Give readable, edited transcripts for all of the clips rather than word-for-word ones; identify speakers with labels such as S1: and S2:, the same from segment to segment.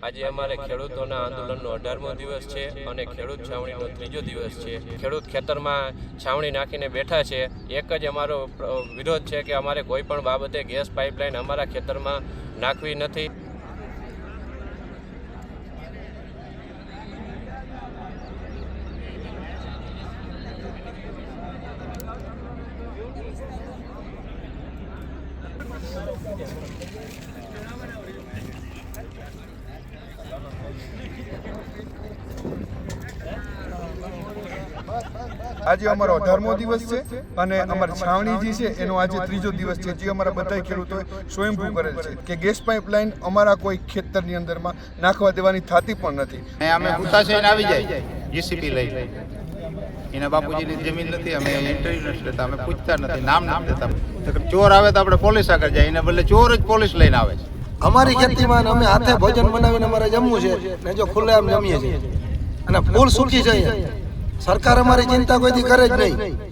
S1: આજે અમારે ખેડૂતોના આંદોલનનો 18મો દિવસ છે અને ખેડૂત છાવણીનો 3જો દિવસ છે। ખેડૂત ખેતરમાં છાવણી નાખીને બેઠા છે। એક જ અમારો વિરોધ છે કે અમારે કોઈ પણ બાબતે ગેસ પાઇપલાઇન અમારા ખેતરમાં નાખવી નથી।
S2: આજે અમારો 18મો દિવસ છે અને અમારી છાવણી જે છે એનો આજે 3જો દિવસ છે, જે અમારા બધા ખેડૂતોએ સ્વયંભૂ કરેલ છે કે ગેસ પાઇપલાઇન અમારા કોઈ ખેતરની અંદરમાં નાખવા દેવાની થતી પણ નથી।
S3: અમે હુતાશઈને આવી જાય જીસીપી લઈ એના બાપુજીની જમીન નથી, અમે ઇન્ટરવ્યુ નથી લેતા, અમે પૂછતા નથી, નામ નથી દેતા। ચોર આવે તો આપણે પોલીસ આગળ જાય, એના બદલે ચોર જ પોલીસ લઈને આવે છે।
S4: અમારી ખેતીમાં અમે હાથે ભોજન બનાવીને અમારે જમવું છે ને જો ખુલ્લે આમ જમીએ છીએ અને ફૂલ સુખી છે। સરકાર અમારી ચિંતા કોઈથી કરે જ નહીં।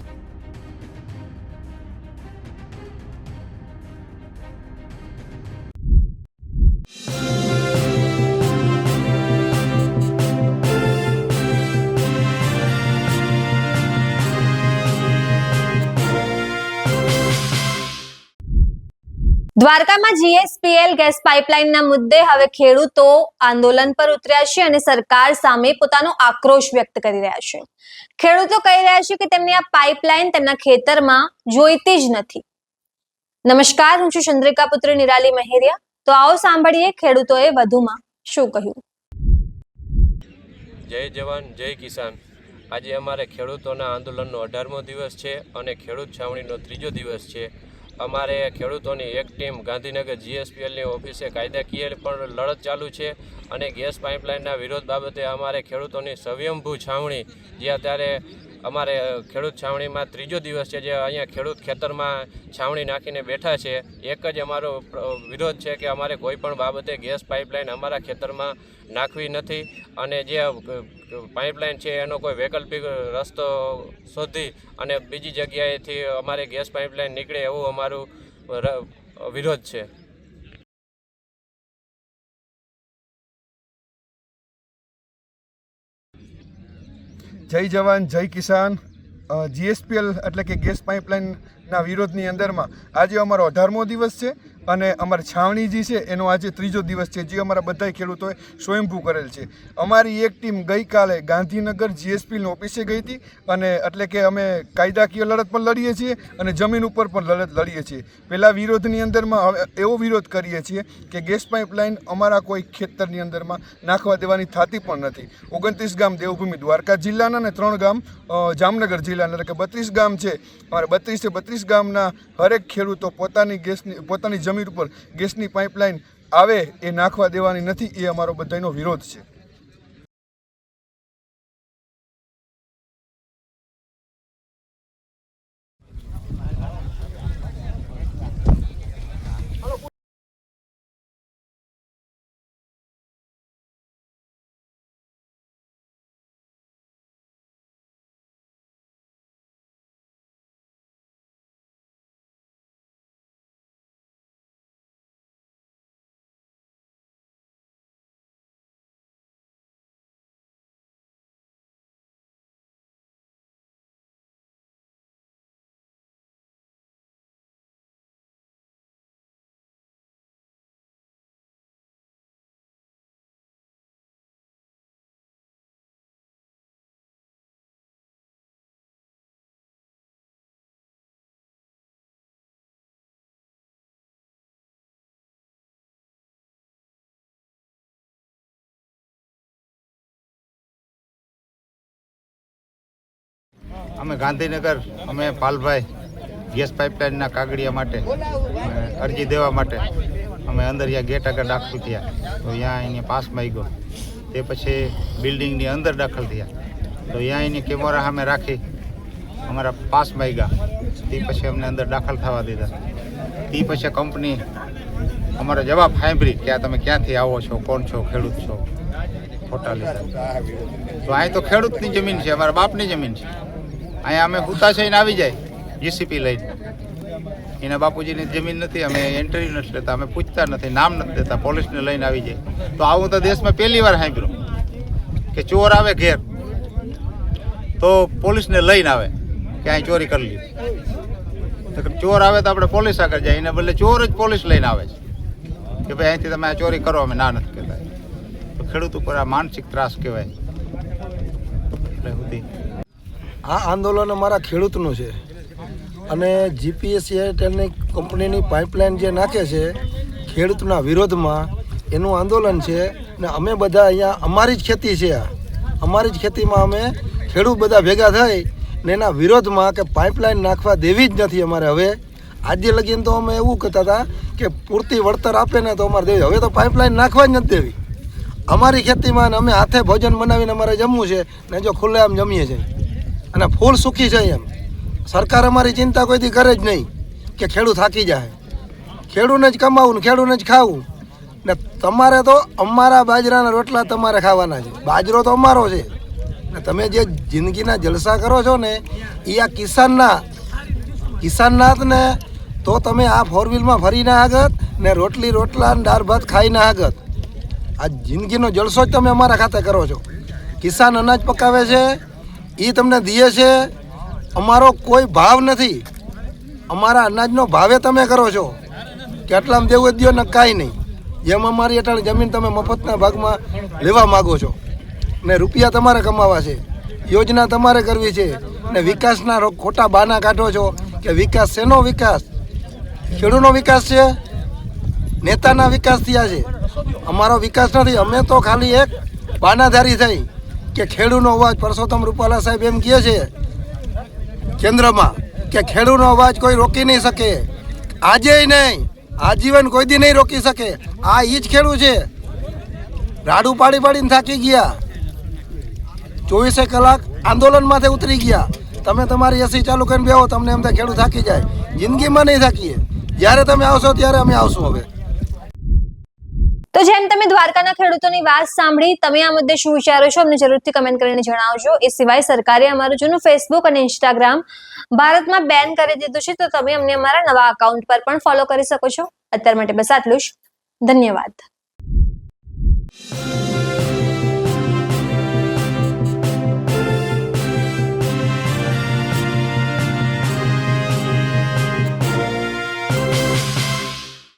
S5: દ્વારકામાં જીએસપીએલ ગેસ પાઇપલાઇનના મુદ્દે હવે ખેડૂતો આંદોલન પર ઉતર્યા છે અને સરકાર સામે પોતાનો આક્રોશ વ્યક્ત કરી રહ્યા છે। ખેડૂતો કહી રહ્યા છે કે તેમની આ પાઇપલાઇન તેમના ખેતરમાં જોઈતી જ નથી। નમસ્કાર, હું છું ચંદ્રિકા પુત્રી નિરાલી મહેરિયા। તો આવો સાંભળીએ ખેડૂતોએ વધુમાં શું કહ્યું।
S1: જય જવાન જય કિસાન। આજે અમારે ખેડૂતોના આંદોલનનો 18મો દિવસ છે અને ખેડૂત છાવણીનો 3જો દિવસ છે। અમારે ખેડૂતોની એક ટીમ ગાંધીનગર જીએસપીએલની ઓફિસે કાયદાકીય પણ લડત ચાલુ છે અને ગેસ પાઇપલાઇનના વિરોધ બાબતે અમારે ખેડૂતોની સ્વયંભૂ છાવણી જે અત્યારે અમારે ખેડૂત છાવણીમાં 3જો દિવસ છે, જે અહીંયા ખેડૂત ખેતરમાં છાવણી નાખીને બેઠા છે। એક જ અમારો વિરોધ છે કે અમારે કોઈ પણ બાબતે ગેસ પાઇપલાઇન અમારા ખેતરમાં નાખવી નથી અને જે પાઇપલાઇન છે એનો કોઈ વૈકલ્પિક રસ્તો શોધી અને બીજી જગ્યાએથી અમારે ગેસ પાઇપલાઇન નીકળે એવું અમારું વિરોધ છે।
S2: જય જવાન જય કિસાન। જીએસપીએલ એટલે કે ગેસ પાઇપલાઇનના વિરોધની અંદરમાં આજે અમારો 18મો દિવસ છે અને અમારી છાવણી જે છે એનો આજે 3જો દિવસ છે, જે અમારા બધા ખેડૂતોએ સ્વયંભૂ કરેલ છે। અમારી એક ટીમ ગઈકાલે ગાંધીનગર જીએસપીએલની ઓફિસે ગઈ હતી અને એટલે કે અમે કાયદાકીય લડત પણ લડીએ છીએ અને જમીન ઉપર પણ લડત લડીએ છીએ। પહેલાં વિરોધની અંદરમાં એવો વિરોધ કરીએ છીએ કે ગેસ પાઇપલાઇન અમારા કોઈ ખેતરની અંદરમાં નાખવા દેવાની થતી પણ નથી। 29 ગામ દેવભૂમિ દ્વારકા જિલ્લાના અને 3 ગામ જામનગર જિલ્લાના, એટલે કે 32 ગામ છે। અમારે 32 ગામના હરેક ખેડૂતો પોતાની જમીન ઉપર ગેસની પાઇપલાઇન આવે એ નાખવા દેવાની નથી, એ અમારો બધાનો વિરોધ છે।
S3: અમે ગાંધીનગર અમે પાલભાઈ ગેસ પાઇપલાઇનના કાગળિયા માટે અરજી દેવા માટે અમે અંદર ત્યાં ગેટ આગળ દાખલ થયા, તો ત્યાં એને પાસ માંગ્યો। તે પછી બિલ્ડિંગની અંદર દાખલ થયા, તો ત્યાં એની કેમેરા સામે રાખી અમારા પાસ માંગ્યા। તે પછી અમને અંદર દાખલ થવા દીધા। તે પછી કંપની અમારો જવાબ સાંભળી કે આ તમે ક્યાંથી આવો છો, કોણ છો, ખેડૂત છો, ફોટા લીધા। તો અહીં તો ખેડૂતની જમીન છે, અમારા બાપની જમીન છે। અહીંયા અમે હુતાશઈને આવી જાય જીસીપી લઈને, એના બાપુજીની જમીન નથી, અમે એન્ટ્રી નથી લેતા, અમે પૂછતા નથી, નામ નથી દેતા, પોલીસને લઈને આવી જાય. તો આવું તો દેશમાં પહેલી વાર સાંભળ્યું કે ચોર આવે ઘેર તો પોલીસને લઈને આવે કે અહીં ચોરી કરી લીધી. તો ચોર આવે તો આપણે પોલીસ આગળ જાય, એના બદલે ચોર જ પોલીસ લઈને આવે છે કે ભાઈ અહીંથી તમે આ ચોરી કરો, અમે ના નથી કહેતા. તો ખેડૂત ઉપર આ માનસિક ત્રાસ કહેવાય. એટલે સુધી
S4: આ આંદોલન અમારા ખેડૂતનું છે અને જીપીએસસી એરટેલની કંપનીની પાઇપલાઇન જે નાખે છે ખેડૂતના વિરોધમાં એનું આંદોલન છે. ને અમે બધા અહીંયા અમારી જ ખેતી છે, અમારી જ ખેતીમાં અમે ખેડૂત બધા ભેગા થઈ ને એના વિરોધમાં કે પાઇપલાઇન નાખવા દેવી જ નથી અમારે. હવે આજે લગીને તો અમે એવું કહેતા હતા કે પૂરતી વળતર આપે ને તો અમારે દેવી, હવે તો પાઇપલાઇન નાખવા જ નથી દેવી. અમારી ખેતીમાં ને અમે હાથે ભોજન બનાવીને અમારે જમવું છે ને જો ખુલ્લેઆમ જમીએ છીએ અને ફૂલ સુખી છે. એમ સરકાર અમારી ચિંતા કોઈથી કરે જ નહીં કે ખેડૂત થાકી જાય, ખેડૂને જ કમાવું ને ખેડૂને જ ખાવું. ને તમારે તો અમારા બાજરાના રોટલા તમારે ખાવાના છે, બાજરો તો અમારો છે. ને તમે જે જિંદગીના જલસા કરો છો ને એ આ કિસાનના ને તો તમે આ 4 વ્હીલમાં ફરીને આગત ને રોટલા ને દાળ ભાત ખાઈને આગત. આ જિંદગીનો જલસો જ તમે અમારા ખાતે કરો છો. કિસાન અનાજ પકાવે છે એ તમને દીએ છે, અમારો કોઈ ભાવ નથી. અમારા અનાજનો ભાવે તમે કરો છો કે આટલામાં દેવું જ દો ને કાંઈ નહીં. જેમ અમારી અટાણી જમીન તમે મફતના ભાગમાં લેવા માગો છો ને રૂપિયા તમારે કમાવા છે, યોજના તમારે કરવી છે ને વિકાસના ખોટા બહાના કાઢો છો કે વિકાસ શેનો વિકાસ? ખેડૂતનો વિકાસ છે, નેતાના વિકાસ થયા છે, અમારો વિકાસ નથી. અમે તો ખાલી એક બાનાધારી થઈ કે ખેડૂતનો અવાજ, પરસોત્તમ રૂપાલા સાહેબ એમ કહે છે કેન્દ્રમાં કે ખેડૂતનો અવાજ કોઈ રોકી નહીં શકે, આજે નહીં, આજીવન કોઈ દી નહીં રોકી શકે. આ ઈ જ ખેડૂત છે, રાડું પાડીને થાકી ગયા, 24 કલાક આંદોલન માથે ઉતરી ગયા. તમે તમારી એસી ચાલુ કરીને બેહો, તમને એમ થાય ખેડૂત થાકી જાય, જિંદગીમાં નહીં થાકીએ. જ્યારે તમે આવશો ત્યારે અમે આવશું. હવે
S5: તો જેમ તમે દ્વારકાના ખેડૂતોની વાત સાંભળી, તમે આ મુદ્દે શું વિચારો છો અમને જરૂરથી કમેન્ટ કરીને જણાવજો. એ સિવાય સરકારે અમારું જૂનું ફેસબુક અને ઇન્સ્ટાગ્રામ ભારતમાં બેન કરી દીધું છે, તો તમે અમને અમારા નવા અકાઉન્ટ પર પણ ફોલો કરી શકો છો. અત્યાર માટે બસ આટલું જ. ધન્યવાદ.